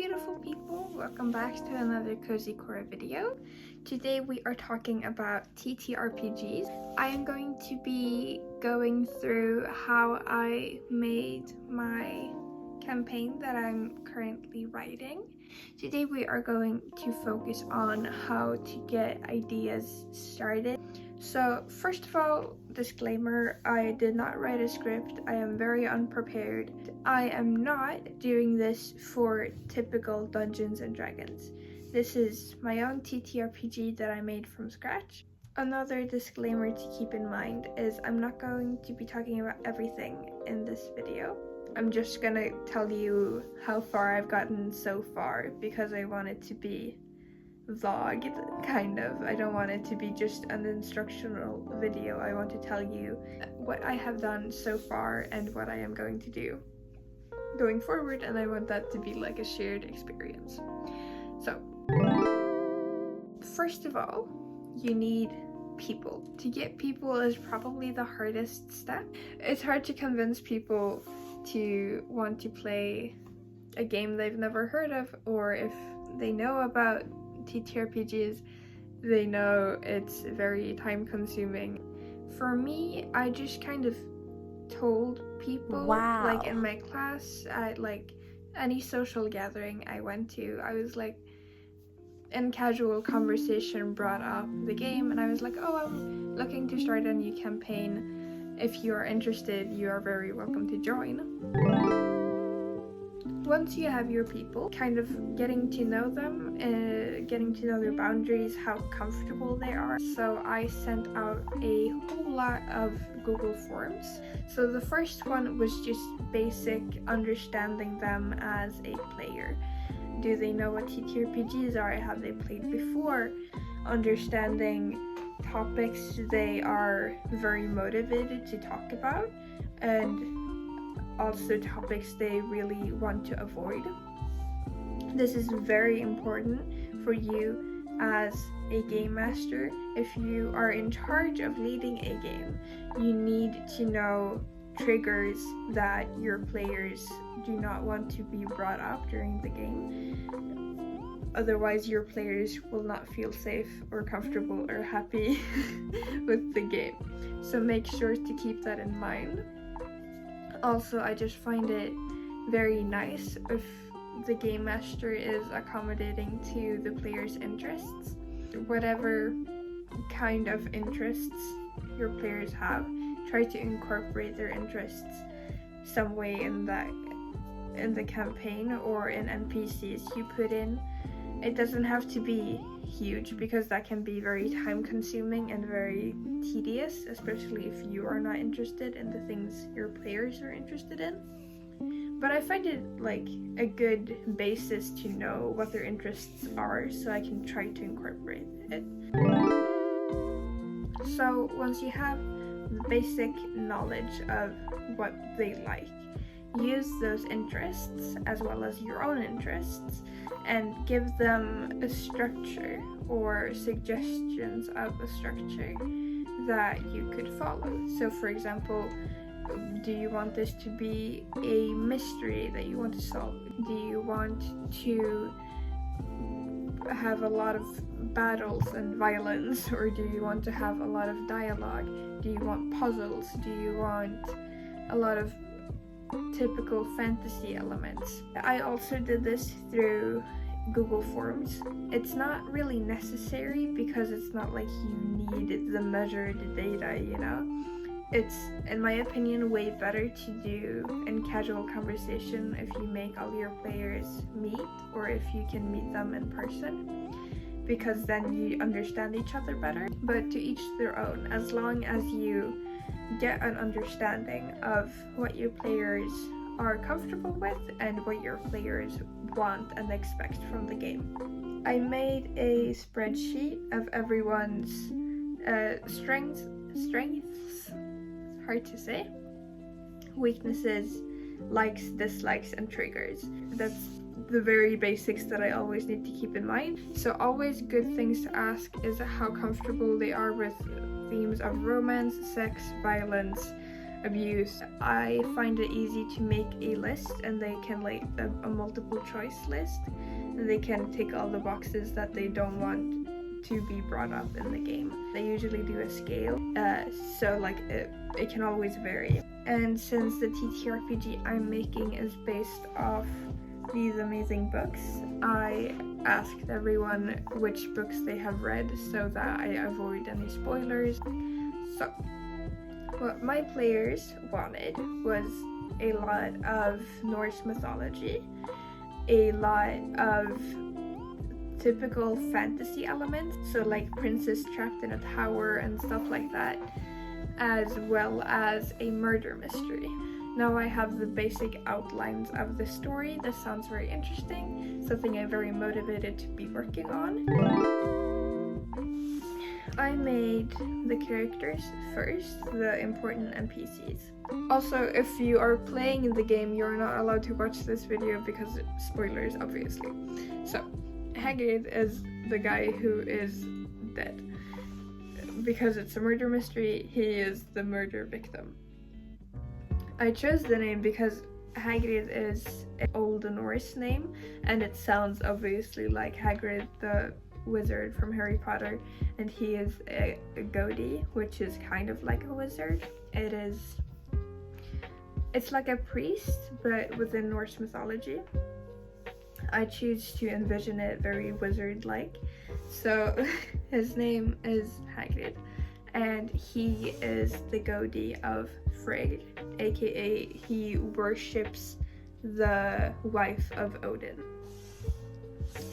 beautiful people, welcome back to another Cozy Core video. Today we are talking about ttrpgs. I am going to be going through how I made my campaign that I'm currently writing. Today we are going to focus on how to get ideas started. So first of all, disclaimer, I did not write a script. I am very unprepared. I am not doing this for typical Dungeons and Dragons. This is my own ttrpg that I made from scratch. Another disclaimer to keep in mind is I'm not going to be talking about everything in this video. I'm just gonna tell you how far I've gotten so far because I want it to be vlogged, kind of. I don't want it to be just an instructional video. I want to tell you what I have done so far and what I am going to do going forward, and I want that to be like a shared experience. So, first of all, you need people. To get people is probably the hardest step. It's hard to convince people to want to play a game they've never heard of, or if they know about ttrpgs, they know it's very time consuming. For me, I just kind of told people, like in my class, at like any social gathering I went to, I was like, in casual conversation brought up the game, and I was like, oh, I'm looking to start a new campaign. If you are interested, you are very welcome to join. Once you have your people, kind of getting to know them, getting to know their boundaries, how comfortable they are. So I sent out a whole lot of Google Forms. So the first one was just basic understanding them as a player. Do they know what ttrpgs are? Have they played before? Understanding topics they are very motivated to talk about, and also topics they really want to avoid. This is very important for you as a game master. If you are in charge of leading a game, you need to know triggers that your players do not want to be brought up during the game. Otherwise, your players will not feel safe or comfortable or happy with the game. So make sure to keep that in mind. Also, I just find it very nice if the game master is accommodating to the player's interests. Whatever kind of interests your players have, try to incorporate their interests some way in the campaign or in NPCs you put in. It doesn't have to be huge because that can be very time consuming and very tedious, especially if you are not interested in the things your players are interested in. But I find it like a good basis to know what their interests are, so I can try to incorporate it. So once you have the basic knowledge of what they like, use those interests as well as your own interests and give them a structure or suggestions of a structure that you could follow. So for example, do you want this to be a mystery that you want to solve? Do you want to have a lot of battles and violence, or do you want to have a lot of dialogue? Do you want puzzles? Do you want a lot of typical fantasy elements? I also did this through Google Forms. It's not really necessary because it's not like you need the measured data, you know? It's, in my opinion, way better to do in casual conversation if you make all your players meet, or if you can meet them in person, because then you understand each other better. But to each their own, as long as you get an understanding of what your players are comfortable with and what your players want and expect from the game. I made a spreadsheet of everyone's strengths, hard to say, weaknesses, likes, dislikes, and triggers. That's the very basics that I always need to keep in mind. So always good things to ask is how comfortable they are with themes of romance, sex, violence, abuse, I find it easy to make a list, and they can like a multiple choice list, and they can tick all the boxes that they don't want to be brought up in the game. They usually do a scale, so like it can always vary. And since the TTRPG I'm making is based off these amazing books, I asked everyone which books they have read so that I avoid any spoilers. So what my players wanted was a lot of Norse mythology, a lot of typical fantasy elements, so like princess trapped in a tower and stuff like that, as well as a murder mystery. Now I have the basic outlines of the story. This sounds very interesting, something I'm very motivated to be working on. I made the characters first, the important NPCs. Also, if you are playing the game, you're not allowed to watch this video because spoilers, obviously. So, Hagrid is the guy who is dead. Because it's a murder mystery, he is the murder victim. I chose the name because Hagrid is an Old Norse name, and it sounds obviously like Hagrid the wizard from Harry Potter, and he is a Goatee, which is kind of like a wizard. It's like a priest, but within Norse mythology. I choose to envision it very wizard-like. So his name is Hagrid, and he is the Goatee of Frigg, aka he worships the wife of Odin.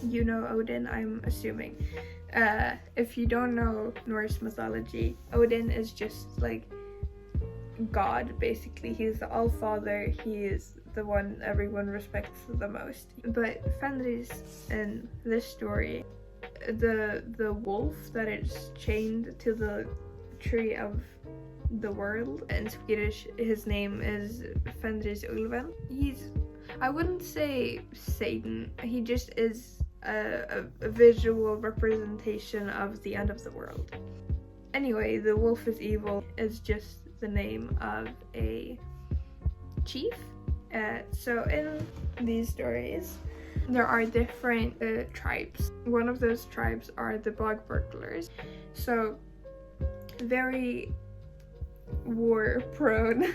You know Odin, I'm assuming. If you don't know Norse mythology, Odin is just like God, basically. He's the All-Father, he is the one everyone respects the most. But Fenris in this story, the wolf that is chained to the tree of the world, in Swedish his name is Fenris Ulven. I wouldn't say Satan, he just is a visual representation of the end of the world. Anyway, the wolf is evil is just the name of a chief. So in these stories, there are different tribes. One of those tribes are the bog burglars. So very war-prone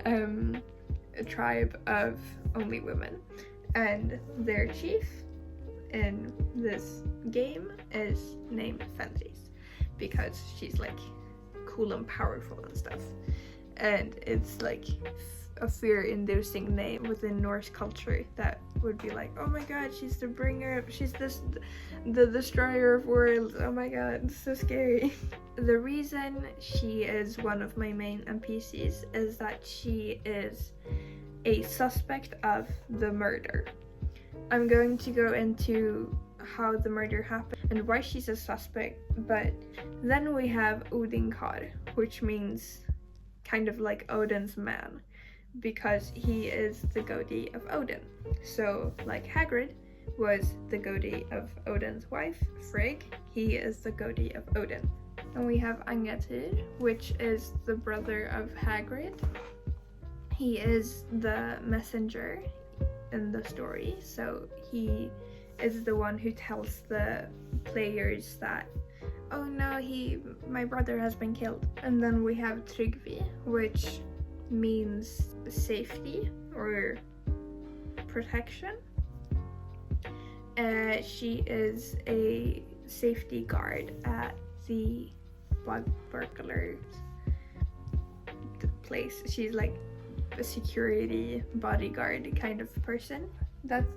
a tribe of only women. And their chief in this game is named Fenris because she's like cool and powerful and stuff. And it's like a fear-inducing name within Norse culture that would be like, oh my god, she's the bringer, she's the destroyer of worlds, oh my god, it's so scary. The reason she is one of my main NPCs is that she is a suspect of the murder. I'm going to go into how the murder happened and why she's a suspect, but then we have Odinkar, which means kind of like Odin's man, because he is the Goatee of Odin. So like Hagrid was the Goatee of Odin's wife, Frigg, he is the Goatee of Odin. And we have Angatyr, which is the brother of Hagrid. He is the messenger in the story, so he is the one who tells the players that, oh no, my brother has been killed. And then we have Tryggvi, which means safety or protection. She is a safety guard at the bog burglars place. She's like a security bodyguard kind of person.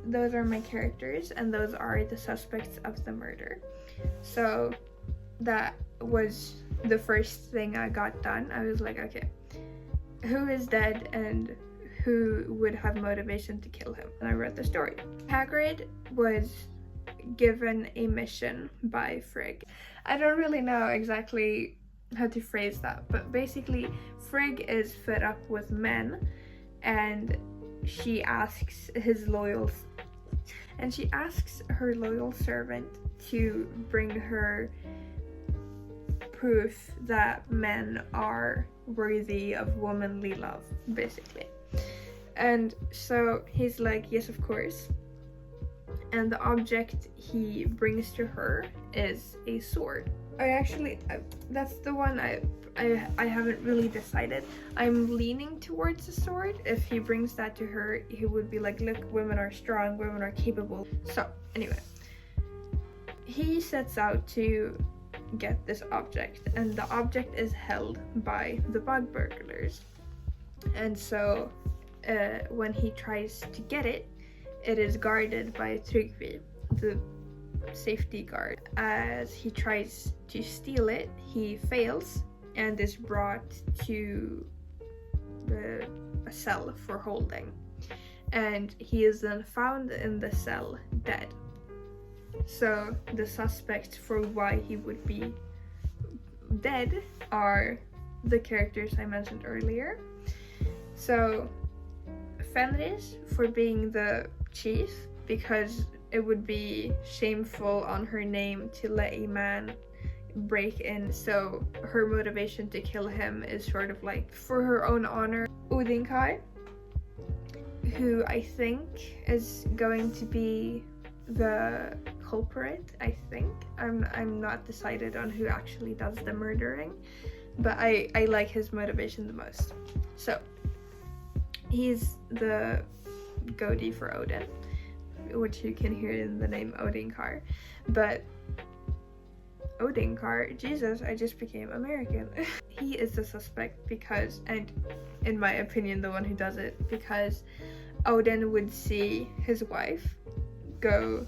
Those are my characters, and those are the suspects of the murder. So that was the first thing I got done. I was like, okay, who is dead and who would have motivation to kill him? And I wrote the story. Hagrid was given a mission by Frigg. I don't really know exactly how to phrase that, but basically Frigg is fed up with men, and she asks her loyal servant to bring her proof that men are worthy of womanly love, basically. And so he's like, yes, of course. And the object he brings to her is a sword. That's the one I haven't really decided. I'm leaning towards the sword. If he brings that to her, he would be like, look, women are strong, women are capable. So anyway, he sets out to get this object, and the object is held by the bug burglars. And so when he tries to get it, it is guarded by Tryggvi, the safety guard. As he tries to steal it, he fails and is brought to a cell for holding. And he is then found in the cell dead. So the suspects for why he would be dead are the characters I mentioned earlier. So Fenris for being the chief, because it would be shameful on her name to let a man break in, so her motivation to kill him is sort of like for her own honor. Odinkar, who I think is going to be the culprit, I think. I'm not decided on who actually does the murdering, but I like his motivation the most. So he's the goatee for Odin, which you can hear in the name Odinkar. But Odinkar, Jesus, I just became American. He is the suspect because, and in my opinion, the one who does it, because Odin would see his wife go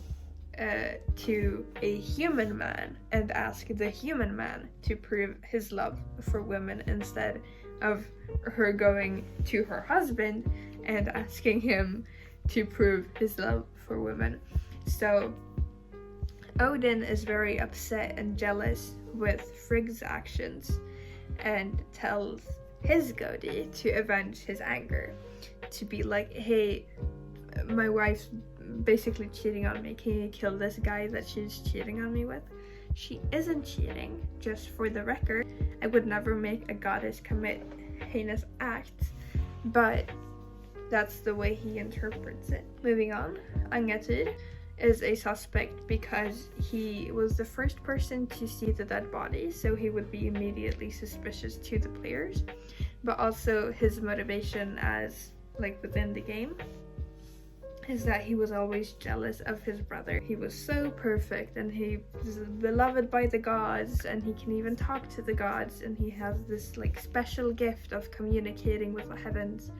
to a human man and ask the human man to prove his love for women, instead of her going to her husband and asking him to prove his love for women. So Odin is very upset and jealous with Frigg's actions and tells his goatee to avenge his anger, to be like, hey, my wife's basically cheating on me, can you kill this guy that she's cheating on me with? She isn't cheating, just for the record. I would never make a goddess commit heinous acts, but that's the way he interprets it. Moving on, Angatur is a suspect because he was the first person to see the dead body, so he would be immediately suspicious to the players, but also his motivation as, like, within the game is that he was always jealous of his brother. He was so perfect and he was beloved by the gods, and he can even talk to the gods, and he has this like special gift of communicating with the heavens,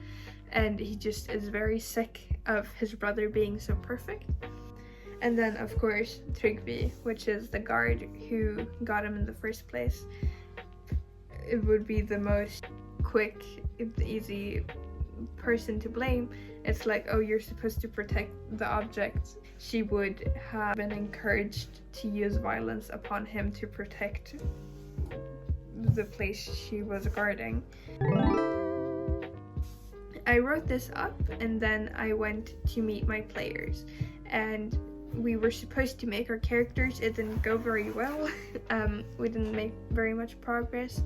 and he just is very sick of his brother being so perfect. And then of course Tryggvi, which is the guard who got him in the first place. It would be the most quick, easy person to blame. It's like, oh, you're supposed to protect the object. She would have been encouraged to use violence upon him to protect the place she was guarding. I wrote this up and then I went to meet my players, and we were supposed to make our characters. It didn't go very well. We didn't make very much progress.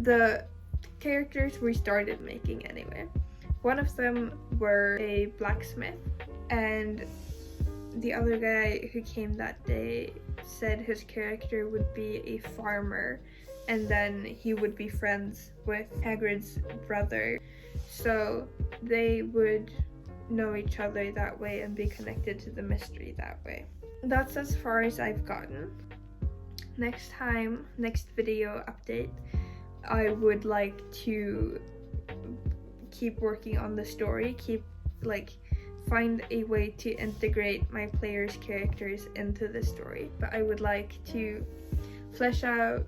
The characters we started making anyway. One of them were a blacksmith, and the other guy who came that day said his character would be a farmer, and then he would be friends with Hagrid's brother, so they would know each other that way and be connected to the mystery that way. That's as far as I've gotten. Next video update, I would like to keep working on the story, find a way to integrate my players' characters into the story, but I would like to flesh out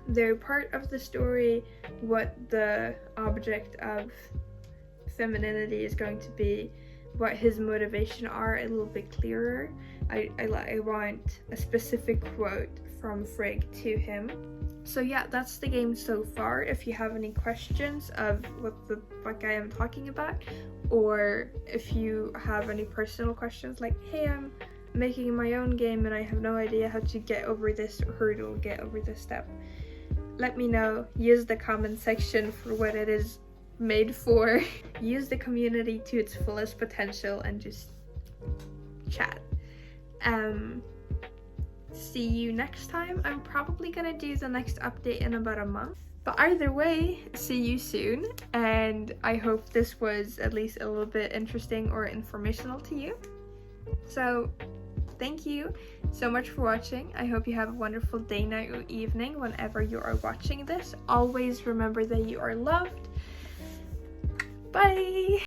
their part of the story, what the object of femininity is going to be, what his motivation are a little bit clearer. I want a specific quote from Frigg to him. So yeah, that's the game so far. If you have any questions of what the fuck I am talking about, or if you have any personal questions like, hey, making my own game and I have no idea how to get over this hurdle, get over this step, let me know. Use the comment section for what it is made for. Use the community to its fullest potential and just chat. See you next time. I'm probably gonna do the next update in about a month. But either way, see you soon, and I hope this was at least a little bit interesting or informational to you. So, thank you so much for watching. I hope you have a wonderful day, night, or evening whenever you are watching this. Always remember that you are loved. Bye!